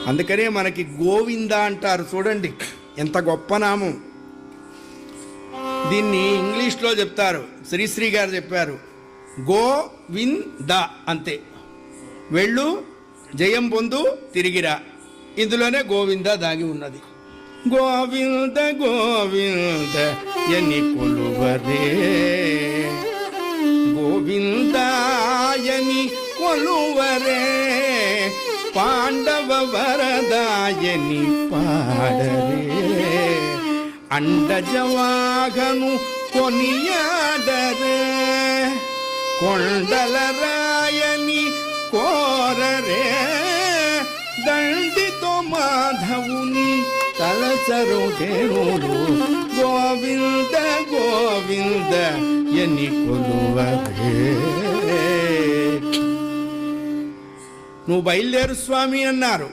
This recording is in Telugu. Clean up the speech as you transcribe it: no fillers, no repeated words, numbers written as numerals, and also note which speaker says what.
Speaker 1: అందుకనే మనకి గోవింద అంటారు. చూడండి ఎంత గొప్ప నామం. దీన్ని ఇంగ్లీష్లో చెప్తారు, శ్రీశ్రీ గారు చెప్పారు, గోవింద అంతే. వెళ్ళు, జయం పొందు, తిరిగిరా. ఇందులోనే గోవింద దాగి ఉన్నది. గోవింద గోవింద ఎని కొలువరే, గోవిందాయని కొలువరే, పాండవ వరదాయని పాడరే, అండజవాగను కొనియాడరే, కొండల రాయని కోరరే, దండితో మాధవుని తలచరు దేవుడు, గోవింద గోవింద ఎని కొలువరే. నువ్వు బయలుదేరు స్వామి అన్నారు.